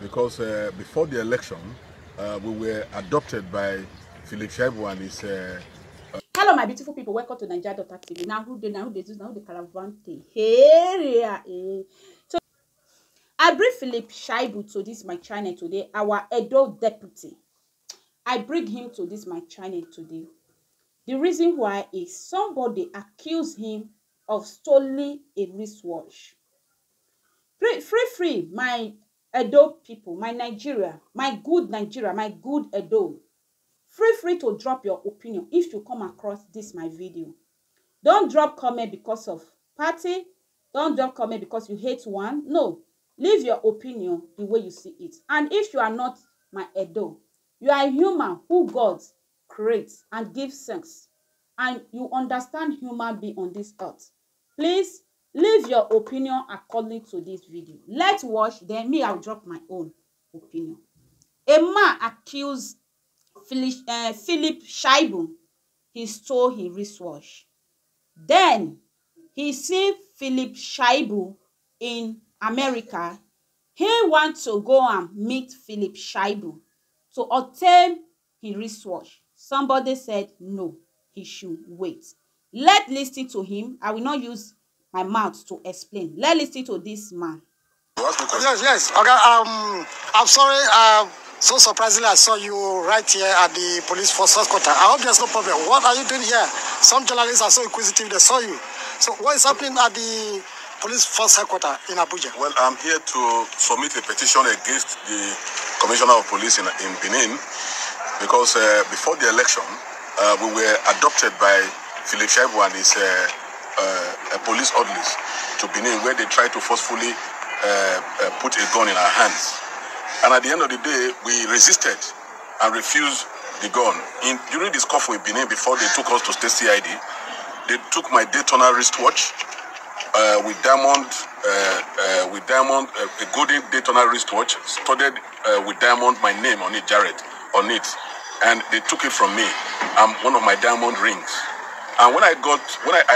because before the election, we were adopted by Philip Shaibu and his. Hello, my beautiful people. Welcome to Naija.tv. Now who they do now the Caravante. Hey. So I bring Philip Shaibu to this my channel today. Our Edo deputy. I bring him to this my channel today. The reason why is somebody accused him of stealing a wristwatch. Free, my Edo people, my Nigeria, my good Edo. Free to drop your opinion if you come across this my video. Don't drop comment because of party. Don't drop comment because you hate one. No, leave your opinion the way you see it. And if you are not my Edo, you are a human who God creates and gives sense, and you understand human being on this earth. Please leave your opinion according to this video. Let's watch, then me, I'll drop my own opinion. A man accused Philip Shaibu he stole his wristwatch. Then he see Philip Shaibu in America. He want to go and meet Philip Shaibu to obtain his wristwatch. Somebody said no, he should wait. Let's listen to him. I will not use my mouth to explain. Let's listen to this man. Yes. Okay. I'm sorry. So surprisingly, I saw you right here at the police force headquarters. I hope there's no problem. What are you doing here? Some journalists are so inquisitive. They saw you. So what is happening at the police force headquarters in Abuja? Well, I'm here to submit a petition against the Commissioner of Police in Benin because before the election, we were adopted by Philip Shaibu and his police orderlies to Benin, where they tried to forcefully put a gun in our hands. And at the end of the day, we resisted and refused the gun. During this scuffle in Benin, before they took us to state CID, they took my Daytona wristwatch with diamond, a golden Daytona wristwatch, studded with diamond, my name on it, Jared, on it. And they took it from me, one of my diamond rings. And when I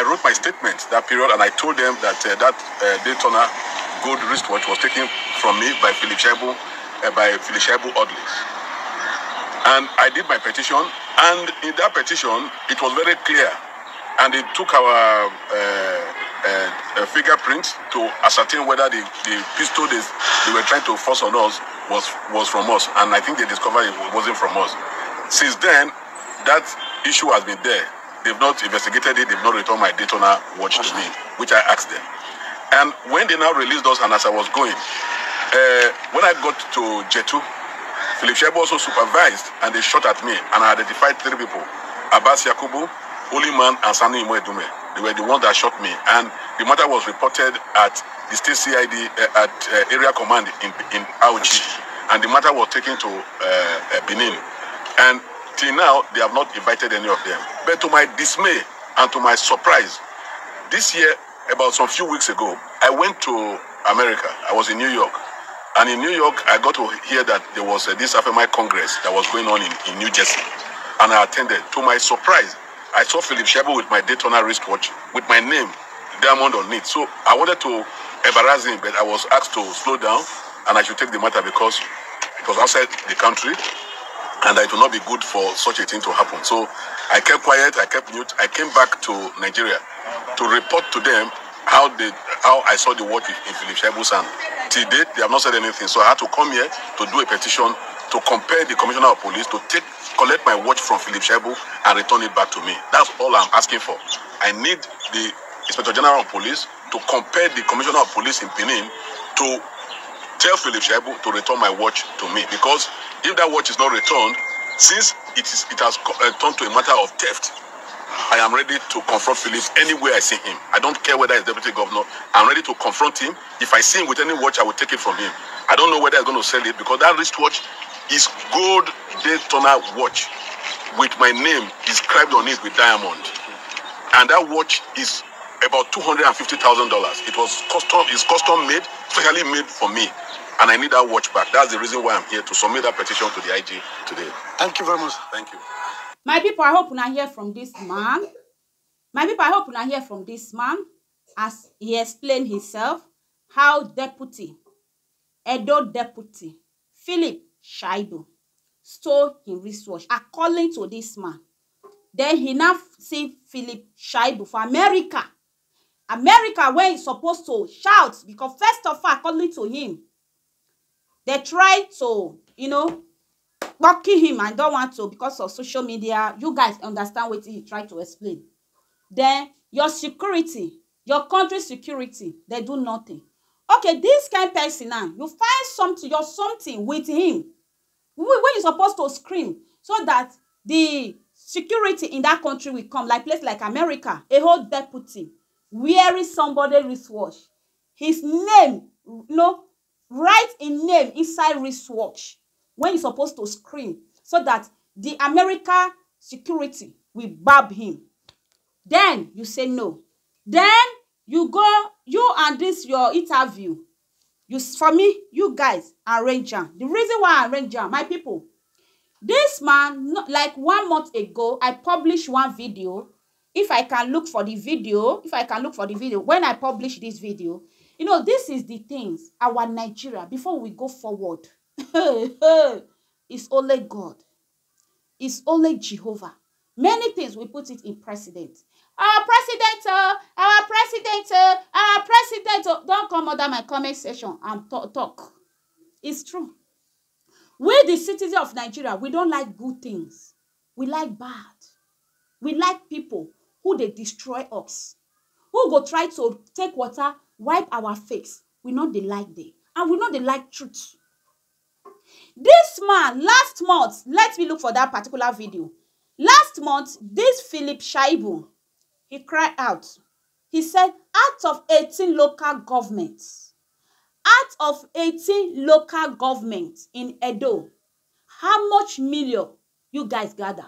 wrote my statement that period, and I told them that Daytona gold wristwatch was taken from me by Philip Shaibu orderlies. And I did my petition, and in that petition, it was very clear. And they took our fingerprints to ascertain whether the pistol they were trying to force on us was from us. And I think they discovered it wasn't from us. Since then, that issue has been there. They've not investigated it. They've not returned my Daytona watch to me, which I asked them. And when they now released us, and as I was going, when I got to Jetu, Philip Shaibu also supervised, and they shot at me, and I identified 3 people: Abbas Yakubu, Oliman, and Sani Imoedume. They were the ones that shot me, and the matter was reported at the state CID at area command in Auchi, and the matter was taken to Benin. And till now, they have not invited any of them. But to my dismay and to my surprise, this year, about some few weeks ago, I went to America. I was in New York. And in New York, I got to hear that there was this AFMI Congress that was going on in New Jersey. And I attended. To my surprise, I saw Philip Shaibu with my Daytona wristwatch, with my name, diamond on it. So I wanted to embarrass him, but I was asked to slow down, and I should take the matter because it was outside the country, and it would not be good for such a thing to happen. So I kept quiet, I kept mute. I came back to Nigeria to report to them how I saw the watch in Philip Shaibu's hand. Till date, they have not said anything. So I had to come here to do a petition to compel the Commissioner of Police to collect my watch from Philip Shaibu and return it back to me. That's all I'm asking for. I need the Inspector General of Police to compel the Commissioner of Police in Benin to tell Philip Shaibu to return my watch to me. Because if that watch is not returned, since it has turned to a matter of theft, I am ready to confront Philip anywhere I see him. I don't care whether he's deputy governor. I'm ready to confront him. If I see him with any watch, I will take it from him. I don't know whether he's going to sell it, because that wristwatch is gold Daytona watch with my name inscribed on it with diamond. And that watch is about $250,000. It was custom made, specially made for me. And I need that watch back. That's the reason why I'm here, to submit that petition to the IG today. Thank you very much. Thank you. My people, I hope you hear from this man. My people, I hope you hear from this man as he explained himself how Edo deputy Philip Shaibu stole his wristwatch, according to this man. Then he now see Philip Shaibu for America. America, where he's supposed to shout, because first of all, according to him, they tried to, bucky him and don't want to because of social media. You guys understand what he tried to explain. Then your security, your country's security, they do nothing. Okay, this kind of person now, you find something, you're something with him. When you're supposed to scream so that the security in that country will come, like place like America, a whole deputy wearing somebody's wristwatch. His name, write in name inside wristwatch when you're supposed to scream so that the America security will barb him. Then you say no. Then you go, you and this your interview. For me, you guys arrange am. The reason why I arrange am, my people, this man, like 1 month ago, I published one video. If I can look for the video, when I publish this video, this is the things, our Nigeria, before we go forward, it's only God. It's only Jehovah. Many things we put it in precedent. Our president, don't come under my comment section and talk. It's true. We, the citizens of Nigeria, we don't like good things. We like bad. We like people who they destroy us, who go try to take water, wipe our face. We know they like them, and we know they like truth. This man, last month, let me look for that particular video. Last month, this Philip Shaibu, he cried out. He said, out of 18 local governments in Edo, how much million you guys gather?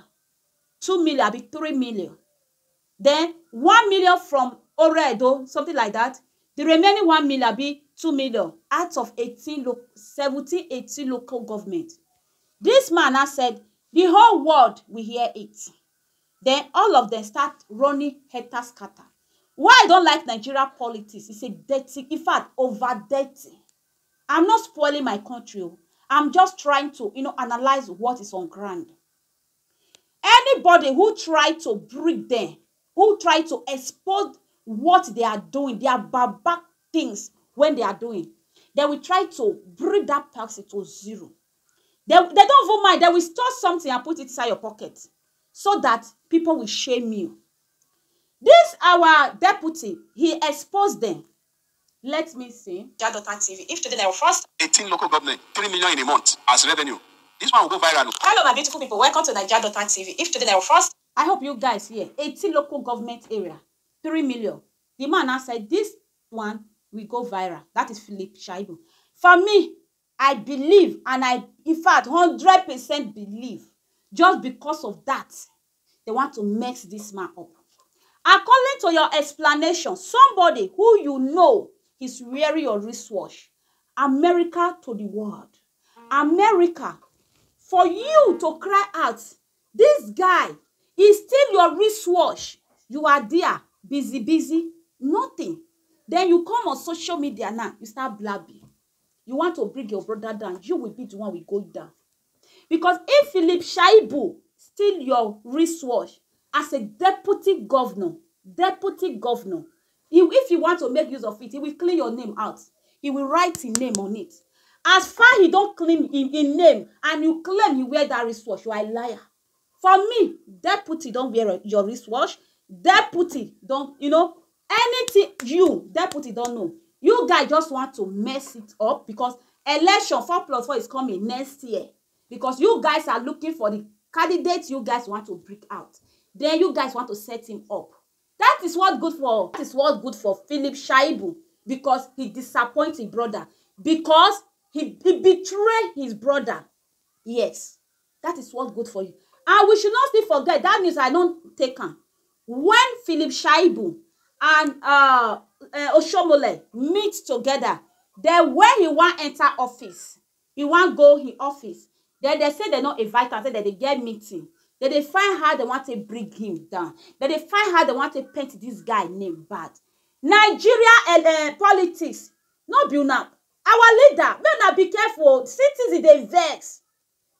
2 million, be 3 million. Then 1 million from Oredo, something like that. The remaining 1 million be 2 million out of 18 local governments. This man now said, the whole world will hear it. Then all of them start running scatter. Why I don't like Nigeria politics? It's a dirty, in fact, over dirty. I'm not spoiling my country. I'm just trying to, analyze what is on ground. Anybody who try to bring them, who try to expose what they are doing, their barbaric things when they are doing, they will try to bring that person to zero. They don't even mind. They will store something and put it inside your pocket so that people will shame you. This our deputy, he exposed them. Let me see. Naija TV. If today they were first 18 local government, 3 million in a month as revenue. This one will go viral. Hello, my beautiful people. Welcome to Naija TV. If today they were first, I hope you guys here. 18 local government area, 3 million. The man now said this one will go viral. That is Philip Shaibu. For me, I believe, and in fact, 100% believe, just because of that, they want to mess this man up. According to your explanation, somebody who you know is wearing your wristwatch, America to the world, America, for you to cry out, this guy is still your wristwatch. You are there, busy, nothing. Then you come on social media now, you start blabbing. You want to bring your brother down, you will be the one who go down. Because if Philip Shaibu steal your wristwatch as a deputy governor, if you want to make use of it, he will clean your name out. He will write his name on it. As far he don't claim in name and you claim you wear that wristwatch, you are a liar. For me, deputy don't wear your wristwatch. Deputy don't, anything you, deputy don't know. You guys just want to mess it up because election 4+4 is coming next year. Because you guys are looking for the candidates you guys want to bring out. Then you guys want to set him up. That is what's good for. That is what's good for Philip Shaibu, because he disappointed his brother, because he betrayed his brother. Yes, that is what's good for you. And we should not still forget that news I don't take on. When Philip Shaibu and Oshomole meet together, then when he want enter office, he want go in office. Then they say they not invite him, say that they get meeting. Then they find how they want to bring him down. Then they find how they want to paint this guy name bad. Nigeria politics, no be now. Our leader, may una be careful. Citizens dey vex.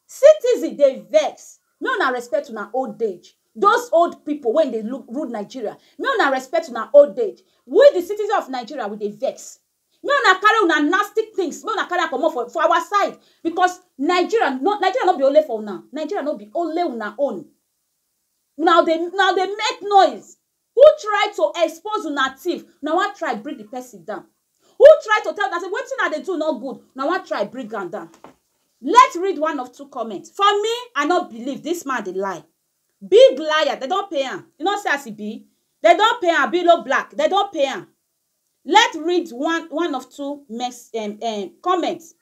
Citizens dey vex. May una respect una old age. Those old people when they rule Nigeria, may una respect una old age. We the citizens of Nigeria, we dey vex. May una carry una nasty things. May una carry comot for our side, because Nigeria not be only for una. Nigeria not be only una own. Now they make noise. Who try to expose una thief? Now what try bring the person down? Who try to tell that say wetin I dey do not good? Now what try bring am down? Let's read one of two comments. For me, I not believe this man dey lie. Big liar. They don't pay him. You know say as he be. They don't pay him. Below black. They don't pay him. Let's read one of two comments.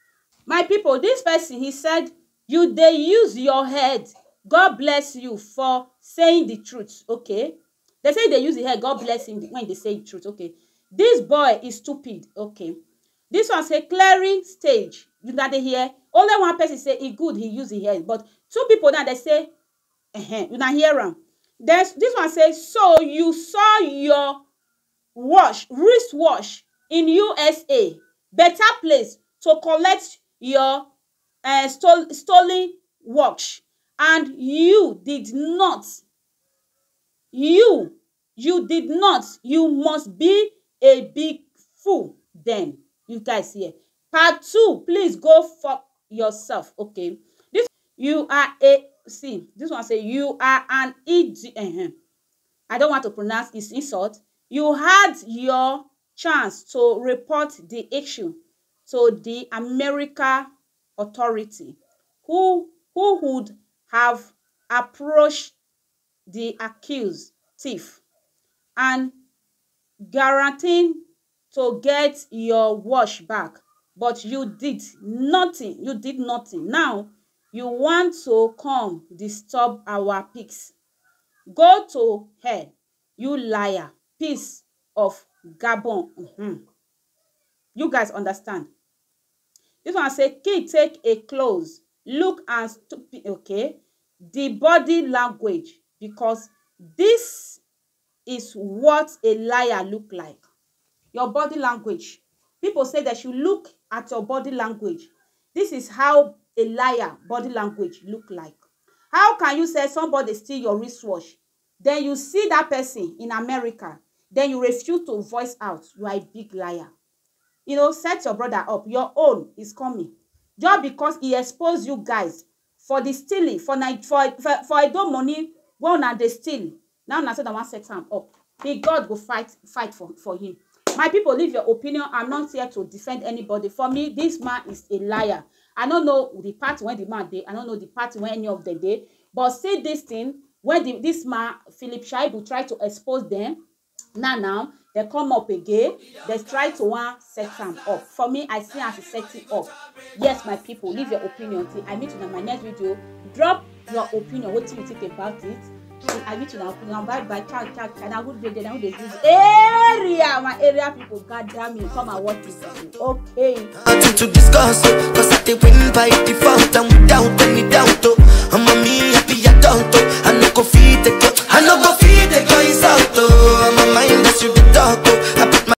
My people, this person, he said, you dey use your head. God bless you for saying the truth. Okay. They say they use the head. God bless him when they say the truth. Okay. This boy is stupid. Okay. This one say clearing stage. You know they hear. Only one person say he good. He use the head. But two people now they say, you not hear him. This one says, so you saw your wristwatch in USA. Better place to collect your stolen watch. And you did not. You did not. You must be a big fool then. You guys here. Part 2. Please go fuck yourself. Okay. This you are a see. This one say you are an idiot. I don't want to pronounce this insult. You had your chance to report the issue to the American authority, who would have approached the accused thief and guaranteeing to get your watch back. But you did nothing. You did nothing. Now you want to come disturb our peace. Go to hell, you liar. Piece of Gabon. You guys understand? This one say, kid, take a close look and stupid. Okay, the body language, because this is what a liar look like. Your body language. People say that you look at your body language. This is how a liar body language look like. How can you say somebody steal your wristwatch? Then you see that person in America. Then you refuse to voice out. You are a big liar. You know, set your brother up. Your own is coming. Just because he exposed you guys for the stealing, for Edo money, when they steal. Now I said I want to set him up. May God go fight for him. My people, leave your opinion. I'm not here to defend anybody. For me, this man is a liar. I don't know the part when the man did. I don't know the part when any of them did. But see this thing, when this man, Philip Shaibu, tried to expose them, now, they come up again. They try to set them up. For me, I see as a setting up. Yes, my people, leave your opinion. I meet you in my next video. Drop your opinion. What do you think about it? I meet you in my opinion. Bye, ciao, and I would be there. This area, my area people, God damn you, come and watch this. Okay. To discuss, cause I win by the